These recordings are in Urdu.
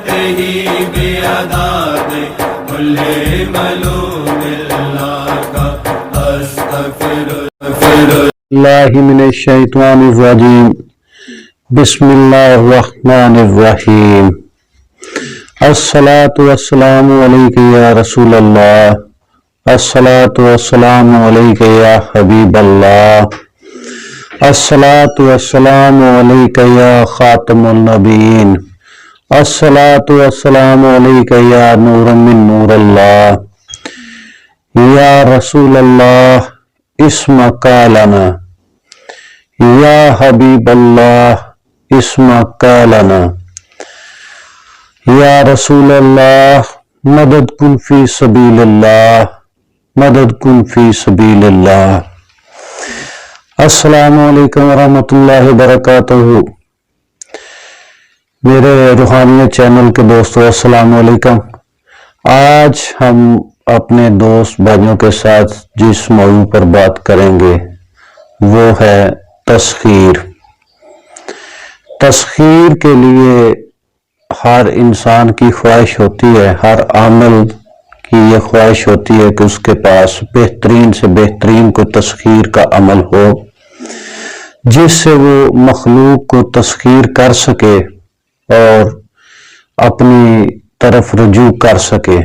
ہی بھی ادا دے کل معلوم اللہ کا استغفر اللہ من الشیطان الرجیم بسم اللہ الرحمن الرحیم الصلاة والسلام علیک یا رسول اللہ الصلاة والسلام علیک یا حبیب اللہ الصلاة والسلام علیک یا خاتم النبیین الصلاة والسلام علیک یا نور من نور اللہ یا رسول اللہ اسمک لنا یا حبیب اللہ اسمک لنا یا رسول اللہ مدد کن فی سبیل اللہ مدد کن فی سبیل اللہ۔ السلام علیکم ورحمۃ اللہ وبرکاتہ۔ میرے روحانیت چینل کے دوستو السلام علیکم۔ آج ہم اپنے دوست بھائیوں کے ساتھ جس موضوع پر بات کریں گے وہ ہے تسخیر۔ تسخیر کے لیے ہر انسان کی خواہش ہوتی ہے، ہر عامل کی یہ خواہش ہوتی ہے کہ اس کے پاس بہترین سے بہترین کو تسخیر کا عمل ہو جس سے وہ مخلوق کو تسخیر کر سکے اور اپنی طرف رجوع کر سکے۔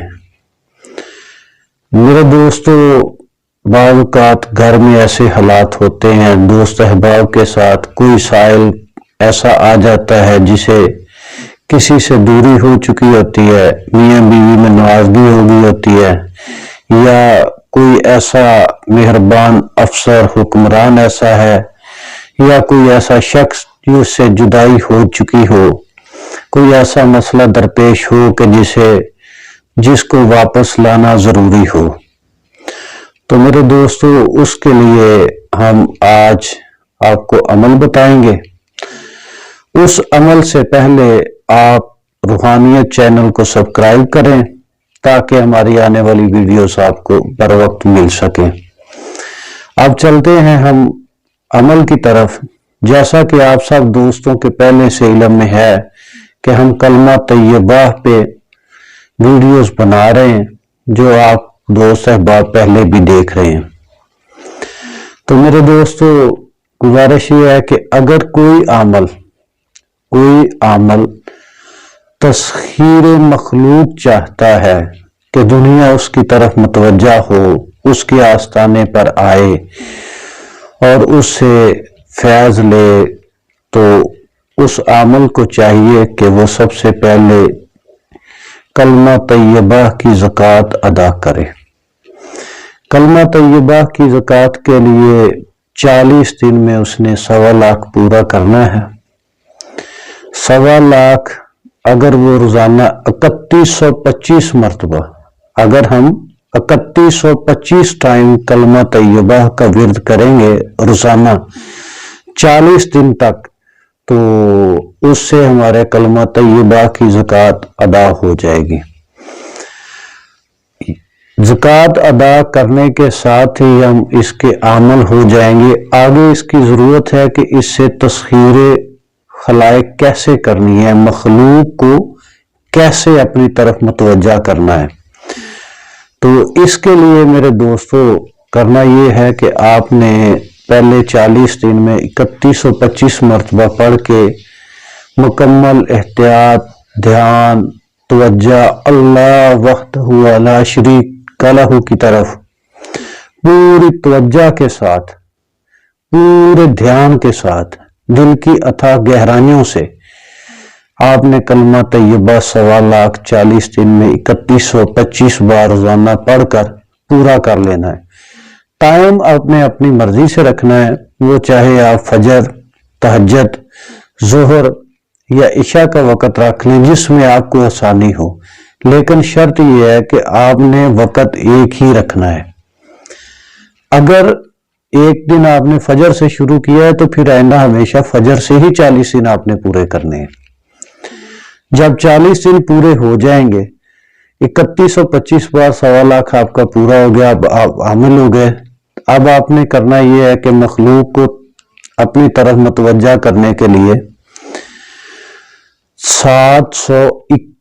میرے دوستو، بعض اوقات گھر میں ایسے حالات ہوتے ہیں، دوست احباب کے ساتھ کوئی سائل ایسا آ جاتا ہے جسے کسی سے دوری ہو چکی ہوتی ہے، میاں بیوی میں ناراضگی ہو گئی ہوتی ہے، یا کوئی ایسا مہربان افسر حکمران ایسا ہے، یا کوئی ایسا شخص جس سے جدائی ہو چکی ہو، کوئی ایسا مسئلہ درپیش ہو کہ جس کو واپس لانا ضروری ہو۔ تو میرے دوستو، اس کے لیے ہم آج آپ کو عمل بتائیں گے۔ اس عمل سے پہلے آپ روحانیت چینل کو سبسکرائب کریں تاکہ ہماری آنے والی ویڈیوز آپ کو بر وقت مل سکیں۔ اب چلتے ہیں ہم عمل کی طرف۔ جیسا کہ آپ سب دوستوں کے پہلے سے علم میں ہے کہ ہم کلمہ طیبہ پہ ویڈیوز بنا رہے ہیں جو آپ دوست احباب پہلے بھی دیکھ رہے ہیں۔ تو میرے دوستو، گزارش یہ ہے کہ اگر کوئی عمل تسخیر مخلوق چاہتا ہے کہ دنیا اس کی طرف متوجہ ہو، اس کے آستانے پر آئے اور اس سے فیض لے، تو اس عمل کو چاہیے کہ وہ سب سے پہلے کلمہ طیبہ کی زکوٰۃ ادا کرے۔ کلمہ طیبہ کی زکوٰۃ کے لیے 40 دن میں اس نے 1.25 لاکھ پورا کرنا ہے۔ 1.25 لاکھ اگر وہ روزانہ 3125 مرتبہ، اگر ہم 3125 ٹائم کلمہ طیبہ کا ورد کریں گے روزانہ 40 دن تک، تو اس سے ہمارے کلمہ طیبہ کی زکوٰۃ ادا ہو جائے گی۔ زکوٰۃ ادا کرنے کے ساتھ ہی ہم اس کے عامل ہو جائیں گے۔ آگے اس کی ضرورت ہے کہ اس سے تسخیر خلائق کیسے کرنی ہے، مخلوق کو کیسے اپنی طرف متوجہ کرنا ہے۔ تو اس کے لیے میرے دوستو کرنا یہ ہے کہ آپ نے پہلے 40 دن میں 3125 مرتبہ پڑھ کے مکمل احتیاط، دھیان، توجہ اللہ وحدہ لا شریک لہ کی طرف پوری توجہ کے ساتھ، پورے دھیان کے ساتھ، دل کی اتھاہ گہرائیوں سے آپ نے کلمہ طیبہ 1.25 لاکھ 40 دن میں 3125 بار روزانہ پڑھ کر پورا کر لینا ہے۔ ٹائم آپ نے اپنی مرضی سے رکھنا ہے، وہ چاہے آپ فجر، تہجد، ظہر یا عشاء کا وقت رکھ لیں جس میں آپ کو آسانی ہو، لیکن شرط یہ ہے کہ آپ نے وقت ایک ہی رکھنا ہے۔ اگر ایک دن آپ نے فجر سے شروع کیا ہے تو پھر آئندہ ہمیشہ فجر سے ہی 40 دن آپ نے پورے کرنے ہیں۔ جب 40 دن پورے ہو جائیں گے، 3125 بار 1.25 لاکھ آپ کا پورا ہو گیا، اب آپ عامل ہو گئے۔ اب آپ نے کرنا یہ ہے کہ مخلوق کو اپنی طرف متوجہ کرنے کے لیے 721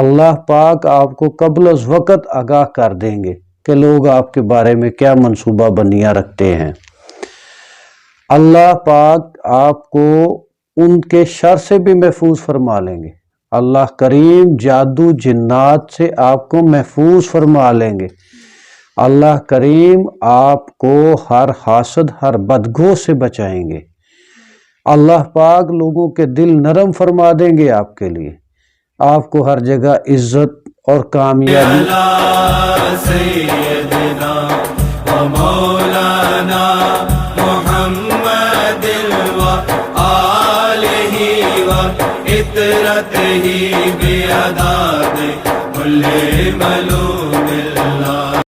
اللہ پاک آپ کو قبل از وقت آگاہ کر دیں گے کہ لوگ آپ کے بارے میں کیا منصوبہ بندیاں رکھتے ہیں۔ اللہ پاک آپ کو ان کے شر سے بھی محفوظ فرما لیں گے۔ اللہ کریم جادو جنات سے آپ کو محفوظ فرما لیں گے۔ اللہ کریم آپ کو ہر حاسد ہر بدگو سے بچائیں گے۔ اللہ پاک لوگوں کے دل نرم فرما دیں گے آپ کے لیے، آپ کو ہر جگہ عزت اور کامیابی سیدنا و مولانا محمد و آلہ و اطرتہ بیعداد کل ملوک